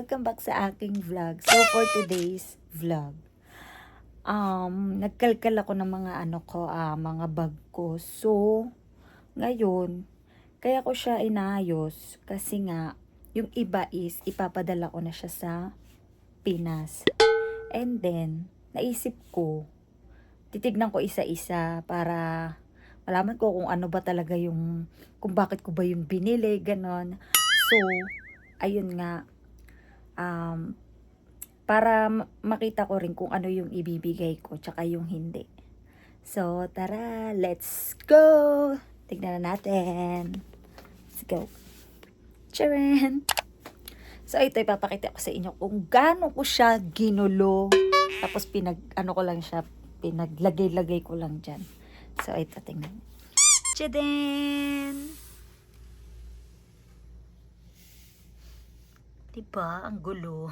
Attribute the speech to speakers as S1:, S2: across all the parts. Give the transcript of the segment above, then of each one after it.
S1: Welcome back sa aking vlog. So, for today's vlog, nagkalkal ako ng mga mga bag ko. So, ngayon, kaya ko siya inayos kasi nga, yung iba is ipapadala ko na siya sa Pinas. And then, naisip ko, titignan ko isa-isa para malaman ko kung ano ba talaga yung, kung bakit ko ba yung binili, ganon. So, ayun nga, para makita ko rin kung ano yung ibibigay ko tsaka yung hindi. So, tara, let's go! Tignan na natin. Let's go. Charan! So, ito ipapakita ko sa inyo kung gaano ko siya ginulo. Tapos ko lang siya, pinaglagay-lagay ko lang dyan. So, ito, tingnan. Tchadan! Diba? Ang gulo.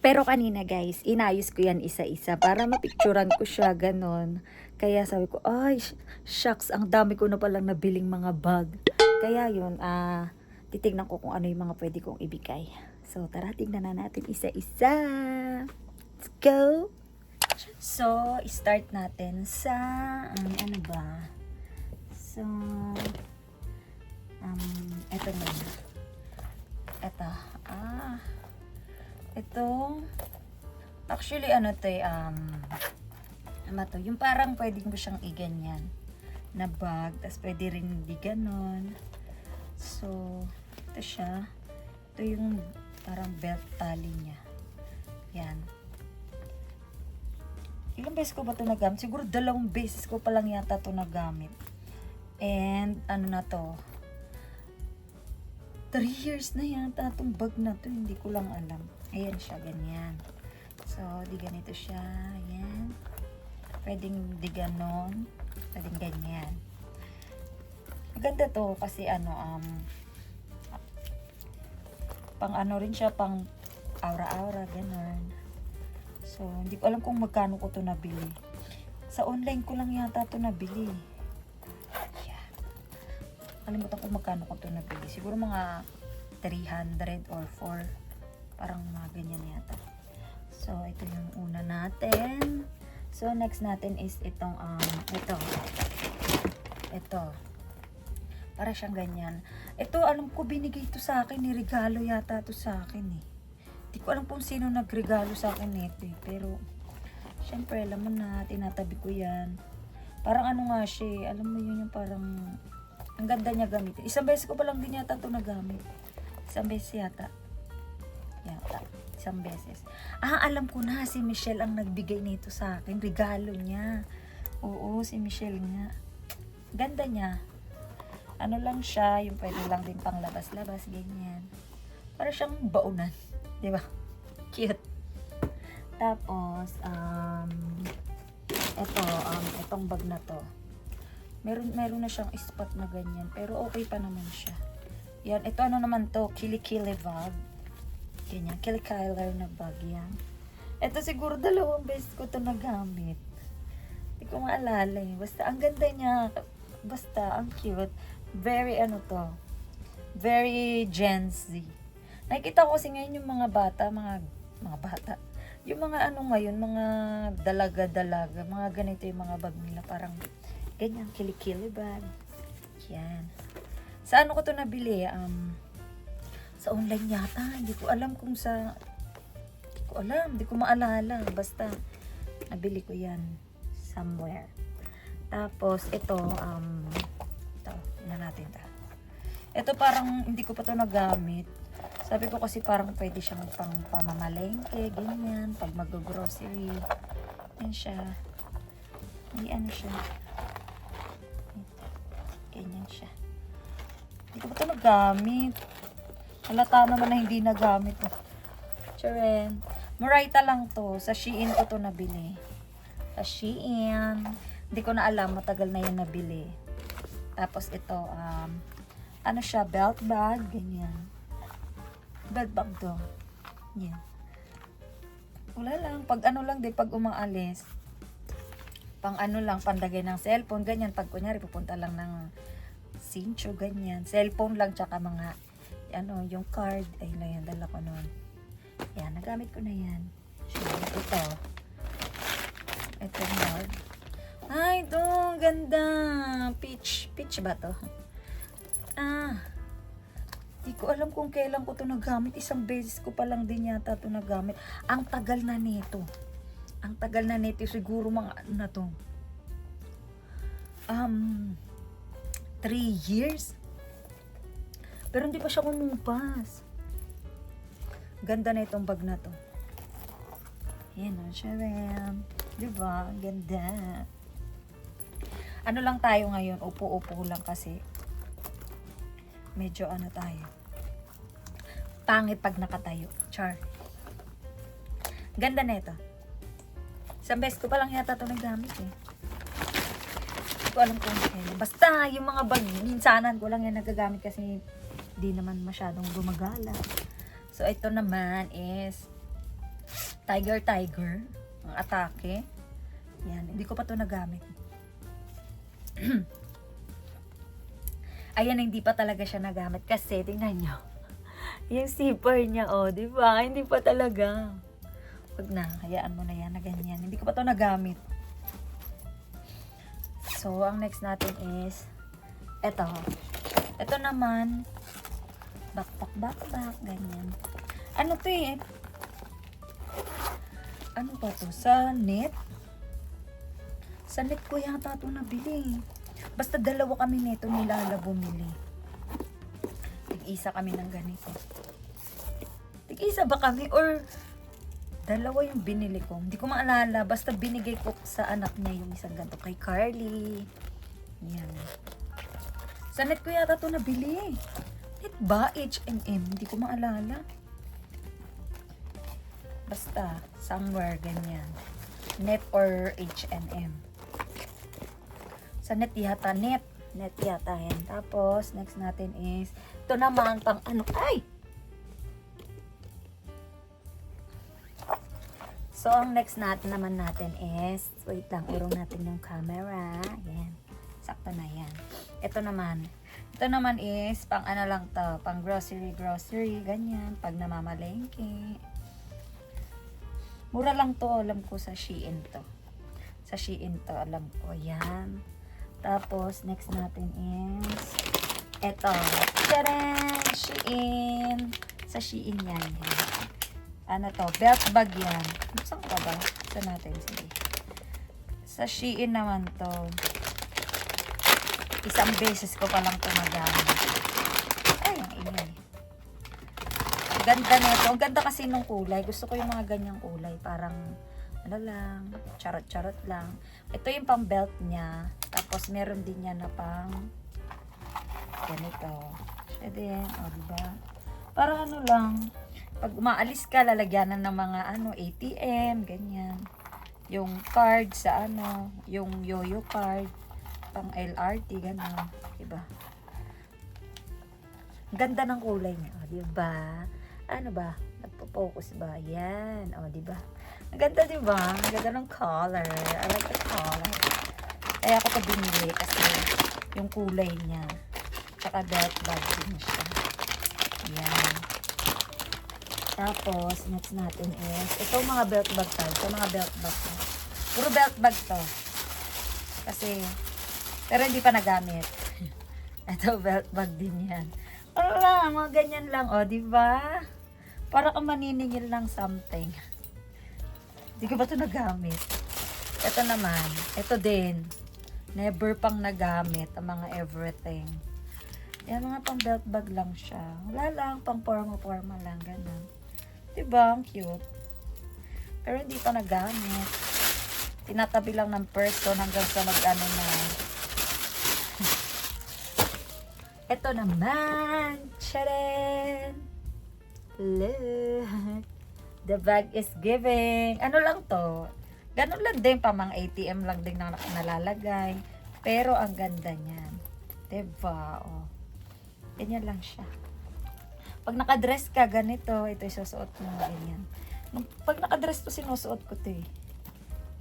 S1: Pero kanina guys, inayos ko yan isa-isa para mapicturan ko siya, ganon. Kaya sabi ko, ay, shucks, ang dami ko na palang nabiling mga bag. Kaya yun, titignan ko kung ano yung mga pwede kong ibigay. So, tara, tignan na natin isa-isa. Let's go! So, start natin sa, ano ba? So, eto na. Eto, ito, actually, yung parang pwede mo siyang iganyan na bag, tas pwede rin hindi ganon. So, ito siya. Ito yung parang belt tali niya. Yan. Ilang beses ko ba ito nagamit? Siguro 2 beses ko pa lang yata ito nagamit. And, ano na to? 3 years na yata itong bag na to. Hindi ko lang alam. Ayan siya, ganyan. So, di ganito siya. Ayan. Pwedeng di ganon. Pwedeng ganyan. Maganda to kasi pang ano rin siya, pang aura-aura, ganon. So, hindi ko alam kung magkano ko to nabili. Sa online ko lang yata to nabili. Yeah. Kalimutan ko magkano ko to nabili. Siguro mga 300 or 4. Parang mga ganyan yata. So, ito yung una natin. So, next natin is itong, ito. Para siyang ganyan. Ito, alam ko, binigay ito sa akin. Nirigalo yata ito sa akin eh. Hindi ko alam kung sino nagregalo sa akin nito eh. Pero, syempre, alam mo na, tinatabi ko yan. Parang ano nga siya eh. Alam mo yun yung parang, ang ganda niya gamitin. Isang beses ko pa lang din yata ito nagamit. Isang beses yata. Isang beses. Alam ko na, si Michelle ang nagbigay nito sa akin. Regalo niya. Oo, si Michelle nga. Ganda niya. Ano lang siya, yung pwede lang din pang labas-labas, ganyan. Para siyang baunan. Diba? Cute. Tapos, itong bag na to. Meron na siyang spot na ganyan. Pero okay pa naman siya. Yan, ito naman to, Kilikili bag. Ganyan, Kilikyler na bag yan. Ito siguro 2 beses ko to nagamit. Hindi ko maalala eh. Basta, ang ganda niya. Basta, ang cute. Very very Gen Z. Nakikita ko kasi ngayon yung mga bata, yung mga ngayon, mga dalaga-dalaga, mga ganito yung mga bag nila. Parang, ganyan, Kilikili bag. Yan. Sa ko to nabili? Sa online yata. Hindi ko alam kung hindi ko maalala. Basta, nabili ko yan somewhere. Tapos, ito, natin ta. Ito parang, hindi ko pa to nagamit. Sabi ko kasi parang pwede siyang pang pamamalengke, ganyan, pag mag-grocery. Yan siya. Hindi siya. Ganyan siya. Hindi ko pa to nagamit. Halata naman na hindi nagamit. Charan. Murayta lang to. Sa Shein ko to nabili. Sa Shein. Hindi ko na alam. Matagal na yan nabili. Tapos ito, siya, belt bag. Ganyan. Belt bag to. Yan. Wala lang. Pag pag umaalis. Pang pandagay ng cellphone. Ganyan. Pag kunyari, pupunta lang ng Sincho, ganyan. Cellphone lang, tsaka mga yung card. Ay, yan, dala ko nun. Yan, nagamit ko na yan. Ito. Ito card. Ay, ito, ganda. Peach. Peach ba to? Di ko alam kung kailan ko to nagamit. Isang beses ko pa lang din yata to nagamit. Ang tagal na nito. Ang tagal na nito. Siguro mga ano na to. 3 years. Pero hindi pa siya kumupas. Ganda na itong bag na to. Yan o, Sharon. Diba? Ganda. Ano lang tayo ngayon? Upo-upo lang kasi. Medyo ano tayo. Pangit pag nakatayo. Char. Ganda na ito. Isang beses ko pa lang yata ito nagamit eh. Hindi ko alam kung kailan. Basta yung mga bag, minsanan ko lang yan nagagamit kasi di naman masyadong gumagala. So ito naman is Tiger. Ang atake. Yan. Hindi ko pa ito nagamit. Ayan, hindi pa talaga siya nagamit kasi tingnan nyo. Yung zipper niya, oh, di ba? Hindi pa talaga. Wag na, hayaan mo na yan na ganyan. Hindi ko pa ito nagamit. So, ang next natin is eto. Ito naman backpack, ganyan. Ano to eh? Ano ba to? Sa net? Sa net ko yata ito nabili. Basta dalawa kami nito ni Lala bumili. Tig-isa kami ng ganito. Tig-isa ba kami or dalawa yung binili ko? Hindi ko maalala. Basta binigay ko sa anak niya yung isang ganito. Kay Carly. Yan. Sa net ko yata ito nabili. Net ba? H&M? Hindi ko maalala. Basta somewhere ganyan. Net or H&M. Sa net yata, net yata yan. Tapos, next natin is, ito naman, pang ano, ay! So, ang next naman natin is, wait lang, urong natin yung camera. Yan. Sakto na yan. Ito naman is, pang ano lang to, pang grocery, ganyan, pag namamalengke. Mura lang to, alam ko sa Shein to. Sa Shein to, alam ko, yan. Tapos, next natin is, eto. Tcharan! Shein! Sa Shein yan. Ano to? Belt bag yan. Saan ka ba? Saan natin? Sige. Sa Shein naman to. Isang beses ko pa lang ito magamit. Ay, ang ingay. Ang ganda nito. Ang ganda kasi nung kulay. Gusto ko yung mga ganyang kulay. Parang, ano lang, charot-charot lang. Ito yung pang belt niya. Tapos, meron din niya na pang ganito. Siya din, o diba? Parang ano lang, pag umaalis ka, lalagyanan ng mga ATM, ganyan. Yung card sa yung yoyo card, pang LRT, gano'n. Diba? Ganda ng kulay niya, o diba? Ano ba? Nagpo-focus ba? Yan, o diba? Ang ganda, diba? Ang ganda ng color. I like the color. Kaya ako ito binili kasi yung kulay niya. Tsaka belt bag din siya. Yan. Tapos, next natin is, itong mga belt bag tayo. Ito mga belt bag to. Puro belt bag to. Kasi, pero hindi pa nagamit. Ito, belt bag din yan. Ano lang, mga ganyan lang. O, diba? Para kang maniningil ng something. Hindi ko ba ito nagamit? Ito naman. Ito din. Never pang nagamit ang mga everything. Yan, mga pang belt bag lang siya. Wala lang, pang forma lang, ganun. Diba? Ang cute. Pero hindi pa nagamit. Tinatabi lang ng person hanggang sa mag-ano na. Ito naman. Tcharan! Look. The bag is giving. Ano lang to? Ganun lang din, pa mga ATM lang din na nalalagay. Pero ang ganda niyan. Diba? O. Ganyan lang siya. Pag nakadress ka, ganito. Ito isusuot mo. Ganyan. Pag nakadress to, sinusuot ko to eh.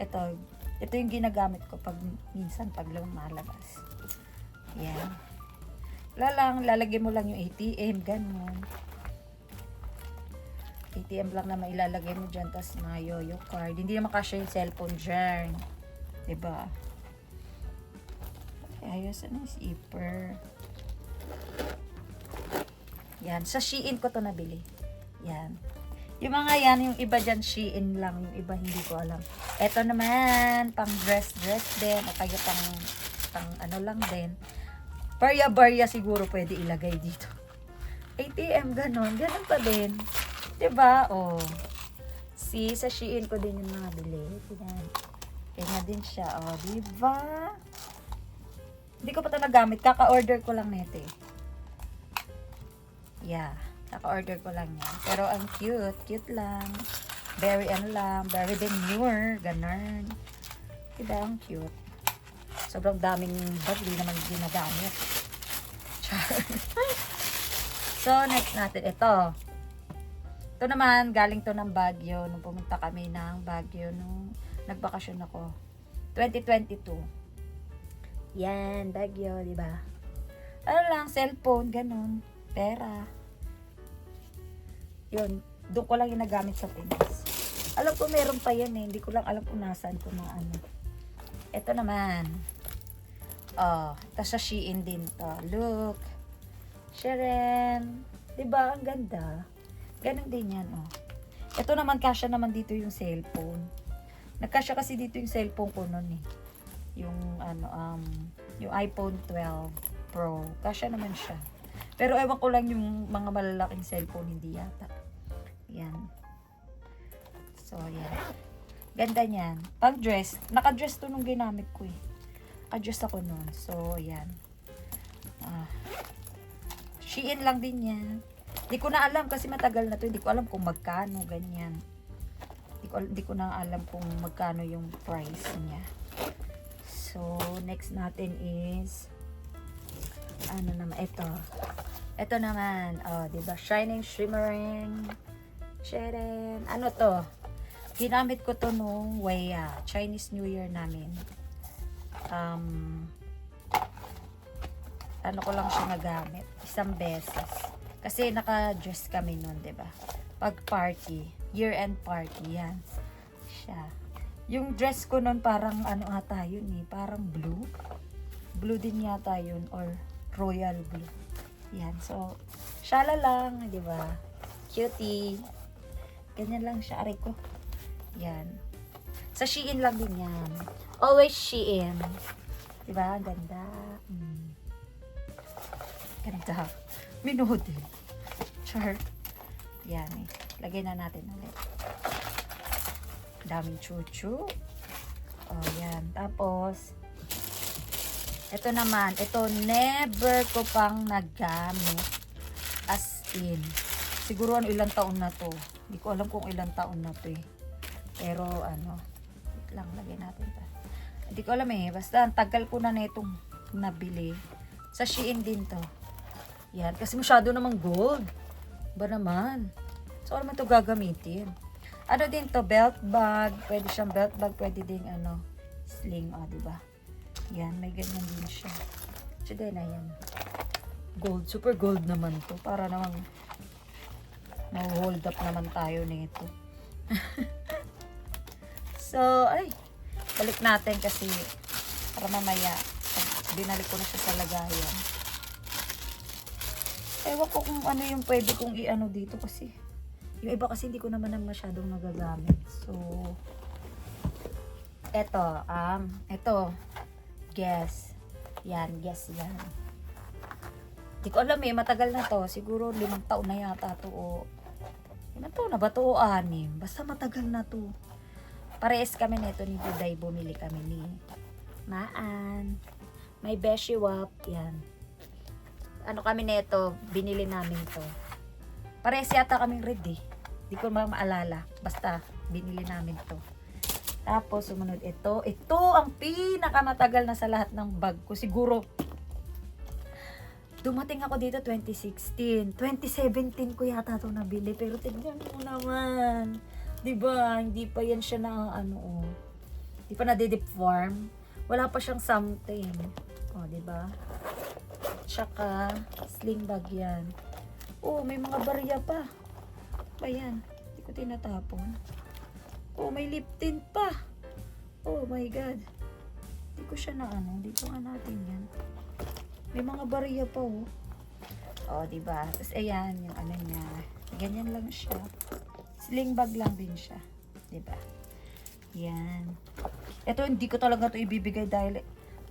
S1: Ito yung ginagamit ko pag minsan pag lumalabas. Yan. Wala lang, lalagyan mo lang yung ATM, ganun. ATM lang naman ilalagay mo dyan, tapos yung card. Hindi naman kasya yung cellphone dyan. Diba? Ay, ayos na yung zipper. Yan, sa Shein ko to nabili. Yan. Yung mga yan, yung iba dyan Shein lang, yung iba hindi ko alam. Eto naman, pang dress din, o kaya pang ano lang din. Barya siguro pwede ilagay dito. ATM, ganon pa din. Diba? Oh. See, sa Shein ko din yung mga bili. Yan. Ganyan din siya. Oh, diba? Hindi ko pa ito nagamit. Kaka-order ko lang nito eh. Yeah. Kaka-order ko lang yan. Pero ang cute. Cute lang. Very very demure. Ganon. Diba? Ang cute. Sobrang daming bag. Hindi naman ginagamit. So, next natin. Ito. Ito naman, galing to ng Baguio. Nung pumunta kami ng Baguio, nung nagbakasyon ako. 2022. Yan, Baguio, di ba? Ano lang, cellphone, ganun. Pera. Yun, doon ko lang yung nagamit sa Pinas. Alam ko meron pa yan eh. Hindi ko lang alam kung nasaan ko na ano. Ito naman. Oh, ito sa Shein din to. Look. Sharon. Diba? Ang ganda. Ganun din yan, oh. Ito naman, kasya naman dito yung cellphone. Nagkasya kasi dito yung cellphone ko nun, eh. Yung, yung iPhone 12 Pro. Kasya naman siya. Pero ewan ko lang yung mga malalaking cellphone, hindi yata. Yan. So, yan. Ganda niyan. Pang dress. Naka-dress to nung ginamit ko, eh. Adjust ako nun. So, yan. Shein lang din yan. Hindi ko na alam kasi matagal na to. Hindi ko alam kung magkano, ganyan. Hindi ko na alam kung magkano yung price niya. So, next natin is ano naman, ito. Ito naman, oh, diba? Shining, shimmering. Sharon. Ano to? Ginamit ko to nung Chinese New Year namin. Ano ko lang siya nagamit. Isang beses. Kasi naka-dress kami nun, diba? Pag party. Year-end party. Yan. Siya. Yung dress ko nun parang ano ata yun eh. Parang blue. Blue din yata yun. Or royal blue. Yan. So, shala lang. Diba? Cutie. Ganyan lang siya. Aray ko. Yan. Sa Shein lang din yan. Always Shein. Diba? Ganda. Ganda. Minode. Char. Yan eh. Lagay na natin ulit. Daming chuchu. Oh, yan. Tapos, ito naman. Ito, never ko pang nagamit. As in. Siguro ilang taon na to. Hindi ko alam kung ilang taon na to eh. Pero, wait lang. Lagay natin pa. Hindi ko alam eh. Basta, ang tagal ko na itong nabili. Sa Shein din to. Yan, kasi masyado namang gold. Ba naman? So, ano man ito gagamitin? Ano din to? Belt bag. Pwede siyang belt bag. Pwede din, sling. O, diba? Yan, may ganyan din siya. Sige na yan. Gold. Super gold naman to. Para namang ma-hold up naman tayo nito. So, ay. Balik natin kasi para mamaya binalik ko na siya sa lagayan. Ewan ko kung ano yung pwede kong i-ano dito kasi yung iba kasi hindi ko naman masyadong nagagamit. So, eto, guess. Yan, guess yan. Hindi ko alam eh, matagal na to. Siguro 5 taon na yata to o 5 taon na ba to o 6? Basta matagal na to. Parehas kami nito ni Buday, bumili kami ni Maan. May Beshi Wap, yan. Ano kami nito, binili namin to. Parehas yata kaming red eh. Hindi ko maalala. Basta, binili namin to. Tapos, sumunod ito. Ito ang pinakamatagal na sa lahat ng bag ko. Siguro, dumating ako dito 2016. 2017 ko yata ito nabili. Pero tignan mo naman. Diba? Hindi pa yan siya na Hindi pa na-deform. Wala pa siyang something. O, diba? Tsaka, sling bag yan. Oh, may mga barya pa. Ba yan? Hindi ko tinatapon. Oh, may lip tint pa. Oh my God. Hindi ko siya na ano. Dito nga natin yan. May mga barya pa oh. Oh, diba? Tapos ayan, yung ano niya. Ganyan lang siya. Sling bag lang din siya. Diba? Yan. Ito, hindi ko talaga to ibibigay dahil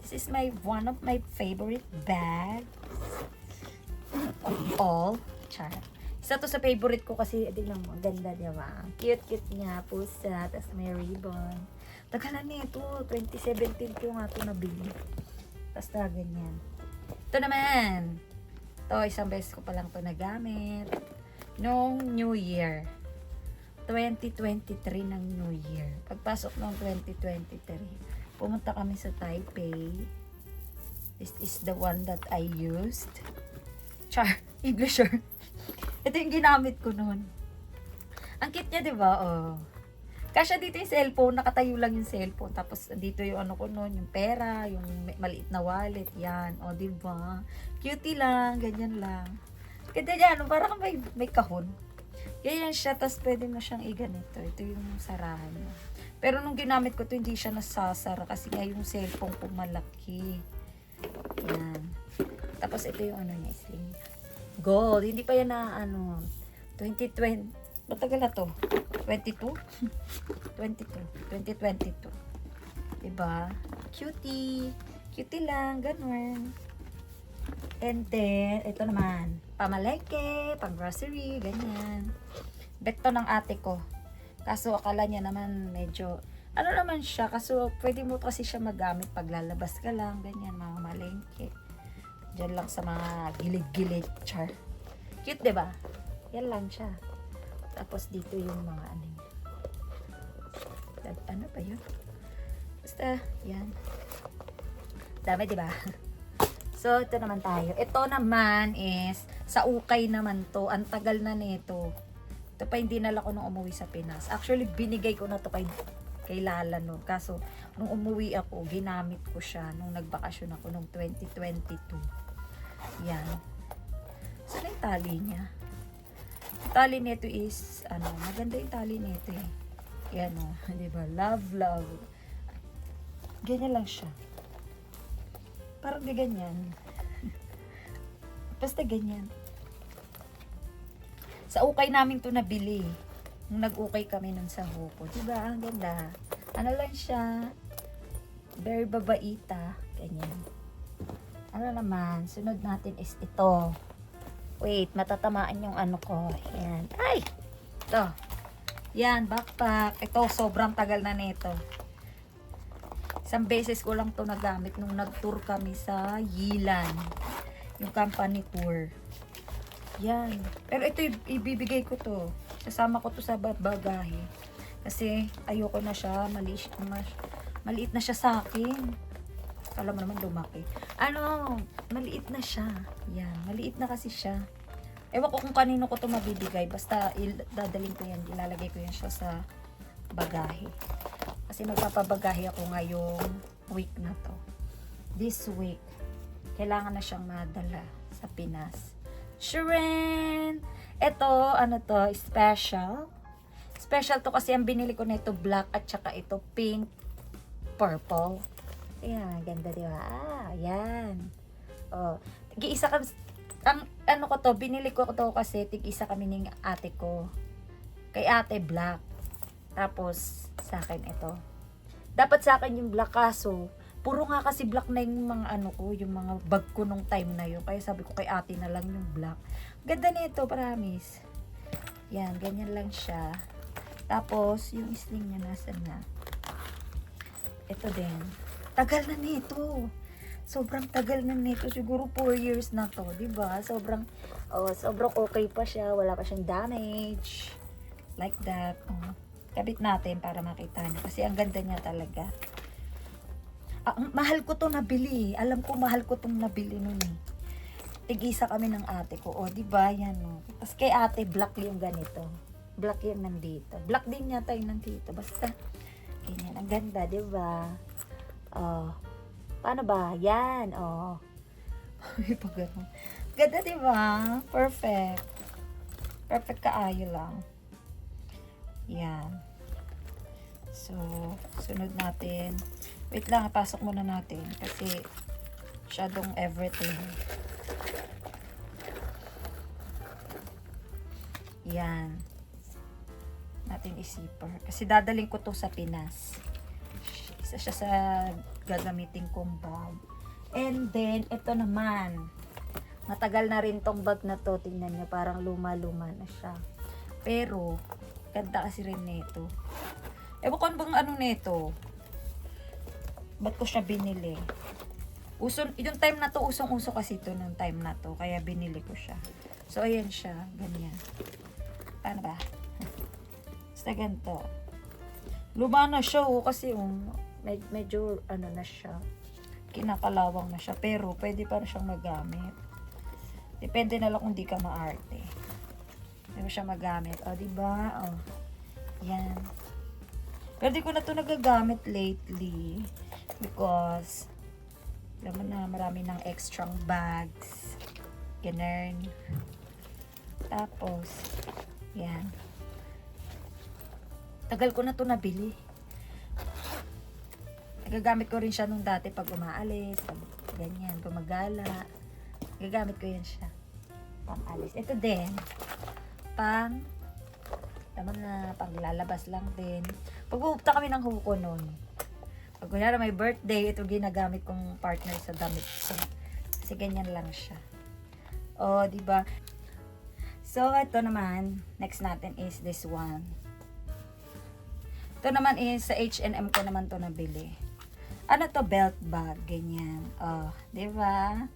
S1: this is one of my favorite bags of all. Char. Isa to sa favorite ko kasi, tignan mo, ganda, diba? Cute-cute niya, pusa, tapos may ribbon. Tagalan nito, 2017 ko nga ito nabili. Basta ganyan. Ito naman. Ito, isang beses ko pa lang ito nagamit. Noong New Year. 2023 ng New Year. Pagpasok ng 2023, pumunta kami sa Taipei. This is the one that I used. Char, Englisher. Ito yung ginamit ko noon. Ang cute niya, di ba? Oh. Kasya dito yung cellphone, nakatayo lang yung cellphone. Tapos dito yung ano ko noon, yung pera, yung maliit na wallet, yan. O, di ba? Cutie lang, ganyan lang. Ganda niya, ano, parang may kahon. Ganyan siya, tapos pwede mo siyang i-ganito. Ito yung sarahan niya. Pero nung ginamit ko to hindi siya nasasara kasi nga yung cellphone ko malaki. Yan. Tapos ito yung ano niya, sling. Gold. Hindi pa yan na, ano, 2020. Matagal na to. 22? 2022. Diba? Cutie. Cutie lang. Ganun. And then, ito naman. Pamalengke, pang grocery, ganyan. Bet to ng ate ko. Kaso akala niya naman medyo, ano naman siya, kaso pwede mo kasi siya magamit pag lalabas ka lang, ganyan, mga malengke. Diyan lang sa mga gilid-gilid, char. Cute, diba? Yan lang siya. Tapos dito yung mga ano niya. Ano ba yun? Basta, yan. Dami, diba? So, ito naman tayo. Ito naman is, sa ukay naman to. Ang tagal na nito. Ito pa hindi nala ko nung umuwi sa Pinas. Actually, binigay ko na to kay Lala no. Kaso, nung umuwi ako, ginamit ko siya nung nagbakasyon ako nung 2022. Yan. Saan yung tali niya? Yung tali nito is, ano, maganda yung tali nito eh. Yan o, diba? Love, love. Ganyan lang siya. Parang ganyan. Basta ganyan. Sa ukay namin to nabili. Nung nag-ukay kami nun sa Hoko. Diba? Ang ganda. Ano lang siya. Very babaita. Ganyan. Ano naman. Sunod natin is ito. Wait. Matatamaan yung ano ko. Yan. Ay! Ito. Yan. Backpack. Ito. Sobrang tagal na nito. Isang beses ko lang to nagamit nung nag-tour kami sa Yilan. Yung company tour. Yan. Pero ito ibibigay ko to. Sasama ko to sa bagahe. Kasi ayoko na siya. Maliit na siya sa akin. Kala mo naman lumaki. Ano? Maliit na siya. Yan. Maliit na kasi siya. Ewan ko kung kanino ko to mabibigay. Basta dadaling ko yan. Ilalagay ko yan siya sa bagahe. Kasi magpapabagahe ako ngayong week na to. This week, kailangan na siyang madala sa Pinas. Sharon! Ito, ano to, special. Special to kasi ang binili ko na ito black at saka ito pink, purple. Ayan, ganda diba? Ah, ayan. Oh, tig-isa ka, ang ano ko to, binili ko to kasi tig-isa kami ng ate ko. Kay ate black. Tapos, sa akin ito. Dapat sa akin yung black kaso, puro nga kasi black na yung mga ano ko, yung mga bag ko nung time na yun. Kaya sabi ko kay ate na lang yung black. Ganda nito, promise. Yan, ganyan lang siya. Tapos, yung sling niya nasa na. Ito din. Tagal na nito. Sobrang tagal na nito. Siguro 4 years na to, diba? Sobrang okay pa siya. Wala pa siyang damage. Like that. Oh. Kabit natin para makita niyo. Kasi ang ganda niya talaga. Mahal ko to nabili. Alam ko mahal ko tong nabili nun eh. Tig-isa kami ng ate ko. O, diba? Yan o. Tapos kay ate, black yung ganito. Black yung nandito. Black din yata yung nandito. Basta, ganyan. Ang ganda, diba? O. Paano ba? Yan. O. Pag ganun. Ganda, diba? Perfect. Perfect kaayo lang. Yan. So, sunod natin. Wait lang, pasok muna natin. Kasi, masyadong everything. Yan. Natin i-zipper. Kasi dadaling ko to sa Pinas. Isa siya sa gagamitin kong bag. And then, ito naman. Matagal na rin tong bag na to. Tingnan nyo, parang luma-luma na siya. Pero, ganda kasi rin nito. Ewan ko bang ano nito. Ba't ko siya binili? Yung time na to, usong-uso kasi to nung time na to. Kaya binili ko siya. So, ayan siya. Ganyan. Paano ba? Basta ganito. Luma na siya, kasi medyo ano na siya. Kinakalawang na siya. Pero, pwede pa rin siyang magamit. Depende na lang kung di ka maarte. Pwede siya magamit. O, diba? O. Yan. Pero di ko na to nagagamit lately. Because, alam mo na, marami ng extra bags. Ganun. Tapos, yan. Tagal ko na to nabili. Nagagamit ko rin siya nung dati pag umaalis. Pag ganyan, gumagala. Nagagamit ko yan siya. Pang alis. Ito din. Tama na, pang lalabas lang din. Pag pupunta kami ng huko nun. Pag kunyari may birthday, ito ginagamit kong partner sa damit. So, kasi ganyan lang siya. O, diba? So, ito naman, next natin is this one. Ito naman is, sa H&M ko naman to nabili. Ano to? Belt bag, ganyan. O, diba?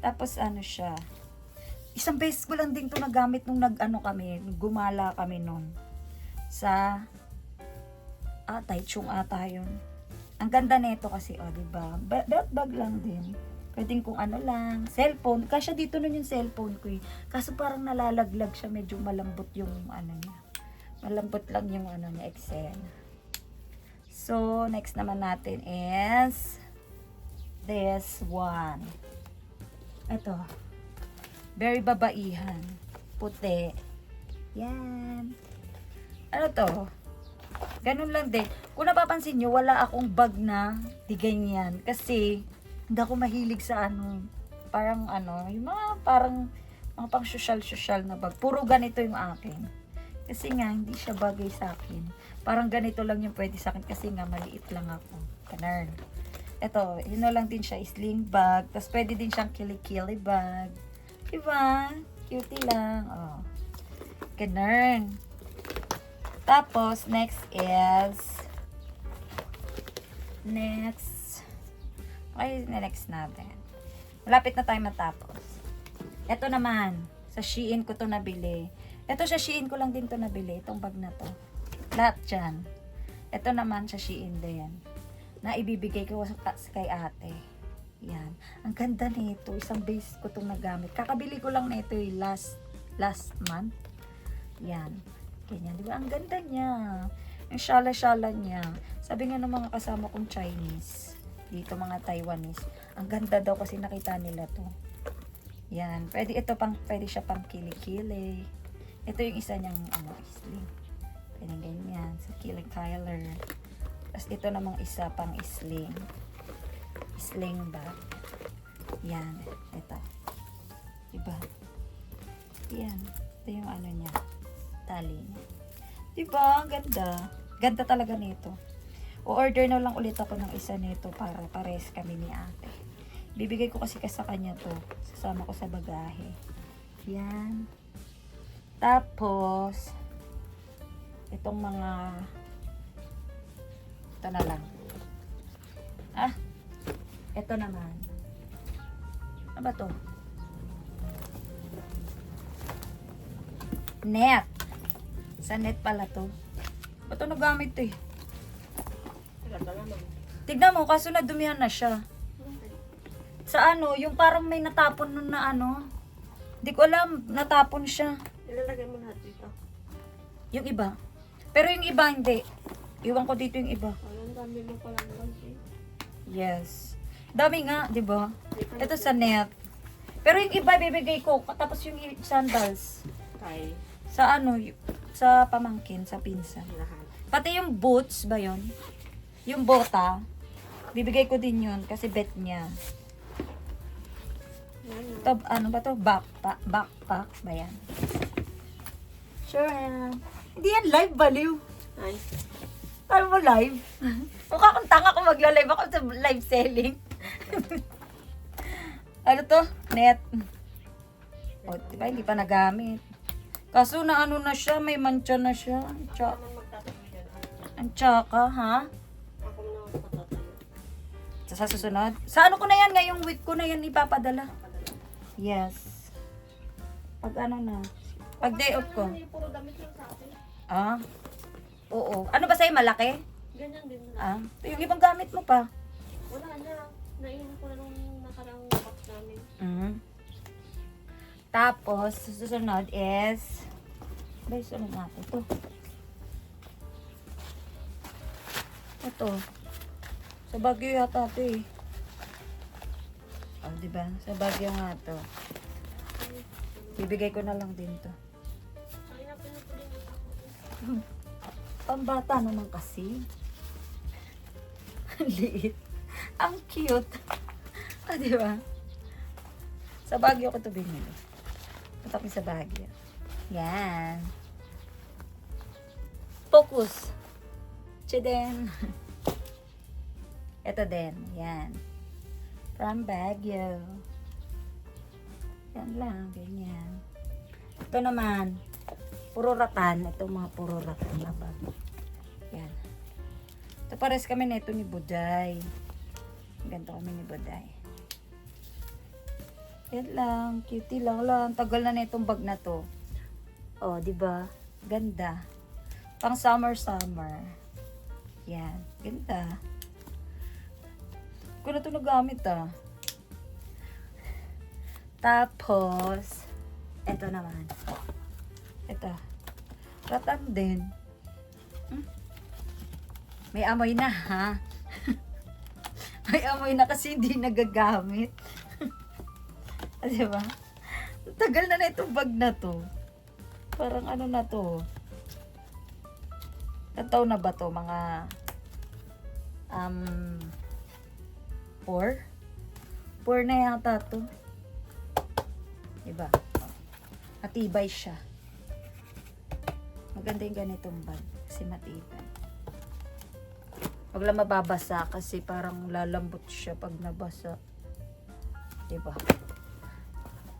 S1: Tapos, ano siya. Isang beses ko lang din to nagamit nung gumala kami nun. Sa, Taichung ata yun. Ang ganda nito kasi, diba? Belt bag lang din. Pwedeng kung ano lang, cellphone. Kasya dito nun yung cellphone ko eh. Kaso parang nalalaglag siya, medyo malambot yung ano niya. Malambot lang yung ano niya, Excel. So, next naman natin is this one. Ito. Very babaihan. Puti. Yan. Ano to? Ganun lang din. Kung napapansin nyo, wala akong bag na di ganyan. Kasi, hindi ako mahilig sa parang yung mga pang social na bag. Puro ganito yung akin. Kasi nga, hindi siya bagay sa akin. Parang ganito lang yung pwede sa akin kasi nga, maliit lang ako. Ganun. Ito, yun na lang din siya, sling bag. Tapos pwede din siyang kilikili bag. Diba? Cutie lang. Oh. Ganun. Tapos, next. Okay, next natin. Malapit na tayo matapos. Ito naman, sa Shein ko to nabili. Ito sa Shein ko lang din to nabili. Itong bag na to. Lahat dyan. Ito naman sa Shein din. Na ibibigay ko kay ate. Yan. Ang ganda nito. Isang base ko itong nagamit. Kakabili ko lang na ito yung last month. Yan. Ganyan. Diba? Ang ganda niya. Yung shala-shala niya. Sabi nga ng mga kasama kong Chinese. Dito mga Taiwanese. Ang ganda daw kasi nakita nila to. Yan. Pwede siya pang kilikili. Ito yung isa niyang sling. Pwede ganyan. Sa Kyler. Tapos ito namang isa pang sling. Sling bag. Yan. Ito. Diba? Yan. Ito yung niya. Tali niya. Diba? Ang ganda. Ganda talaga nito. O-order na lang ulit ako ng isa nito para pares kami ni ate. Bibigay ko kasi sa kanya to. Sasama ko sa bagahe. Yan. Tapos, itong mga ito na lang. Ito naman. Ano ba to? Net. Sa net pala to. Ba't ito nagamit to eh? Tignan mo, kaso nadumihan na siya. Sa yung parang may natapon nun na Hindi ko alam, natapon siya.
S2: Ilalagay mo lahat dito.
S1: Yung iba. Pero yung iba hindi. Iwan ko dito yung iba.
S2: Ang dami mo palang lang eh.
S1: Yes. Dami nga, di ba? Ito sa net. Pero yung iba bibigay ko, tapos yung sandals.
S2: Kay
S1: Sa ano, sa pamangkin, sa pinsan.
S2: lahat.
S1: Pati yung boots ba yon? Yung bota, bibigay ko din yun kasi bet niya. Ito, ano ba to? Backpack ba yan? Sure. Hindi yan live, baliw.
S2: Ay,
S1: Ano mo live? Mukha kong tanga kung magla-live ako sa live selling. Ano to? Net. O, diba? Hindi pa nagamit. Kaso na ano na siya, may mancha na siya.
S2: naman magtatayo yan.
S1: Ang tsaka, ha?
S2: Ako na magtatayo.
S1: Sa susunod? Sa ano ko na yan, ngayong week ko na yan ipapadala. Yes. Pag ano na. Pag day off ko.
S2: Puro damit lang sa akin.
S1: Ah. Oo. Ano ba sa'yo, malaki?
S2: Ganyan din na.
S1: Ah. Yung ibang gamit mo pa.
S2: Wala na. Nainom ko na nung nakarang box namin.
S1: Mhm. Tapos, susunod is, ba sunod natin ito? Ito. Sa Baguio yata ito eh. Oh, diba? Sa Baguio nga ito. Bibigay ko na lang din to.
S2: Ay, napinupuling ako.
S1: Pambata naman kasi. Ang liit. Ang cute. Ah, diba? Sa Baguio ko ito binili. Punta kami sa Baguio. Yan. Focus. Chiden. Ito din. Yan. From Baguio. Yan lang. Ganyan. Ito naman. Puro ratan. Ito mga puro ratan na bag. Yan. Ito pares kami nito ni Buday. Ganito kami ni Buday. Yan lang. Cutie lang lang. Tagal na itong bag na to. Oh, di ba? Ganda. Pang summer. Yan. Ganda. Ko na ito nagamit ah. Tapos, ito naman. Ito. Ratan din. May amoy na ha. May amoy na kasi hindi nagagamit. Diba? Tagal na itong bag na to. Parang ano na to. Nataw na ba to? Mga 4 na yata to. Diba? Matibay siya. Maganda yung ganitong bag. Kasi matibay. Huwag lang mababasa kasi parang lalambot siya pag nabasa. Diba?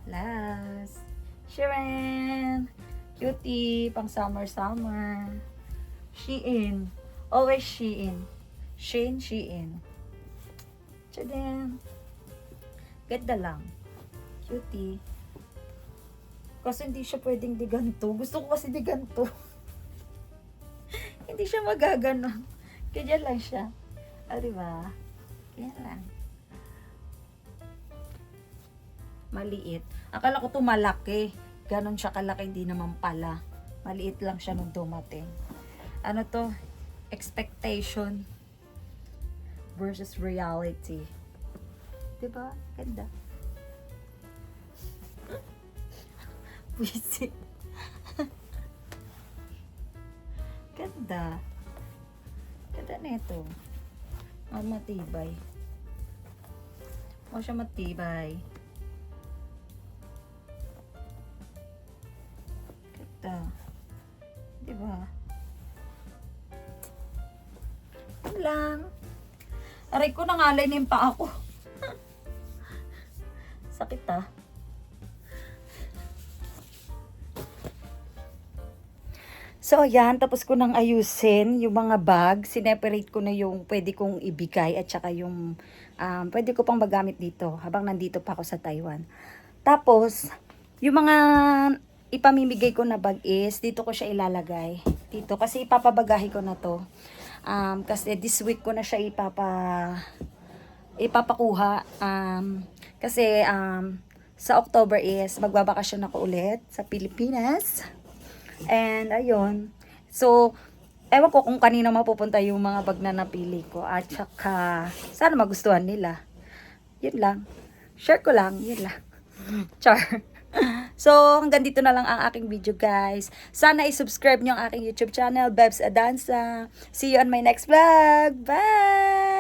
S1: Last. Shein. Cutie. Pang summer. Shein. Always Shein. Shein. Tadam. Ganda lang. Cutie. Kasi hindi siya pwedeng diganto. Gusto ko kasi diganto. Hindi siya magaganon. Kaya dyan lang siya. Ah, diba? Yan lang. Maliit. Akala ko to malaki. Ganon siya kalaki. Hindi naman pala. Maliit lang siya nung dumating. Ano to? Expectation versus reality. Diba? Ganda. Visit. Ganda. Ganda na ito. Matibay. Siya matibay. Ganda. Diba? Yan lang. Aray ko, nangalay na yung paa ko. Sakit ah. So, ayan. Tapos ko nang ayusin yung mga bag. Sineperate ko na yung pwede kong ibigay at saka yung pwede ko pang magamit dito habang nandito pa ako sa Taiwan. Tapos, yung mga ipamimigay ko na bag is dito ko siya ilalagay. Dito. Kasi ipapabagahe ko na to. Kasi this week ko na siya ipapakuha. Kasi sa October is magbabakasyon ako ulit sa Pilipinas. And ayun. So, ewan ko kung kanino mapupunta yung mga bag na napili ko. At saka, sana magustuhan nila. Yun lang. Share ko lang. Yun lang. Char. So, hanggang dito na lang ang aking video, guys. Sana i-subscribe nyo ang aking YouTube channel, Bebs Adanza. See you on my next vlog. Bye!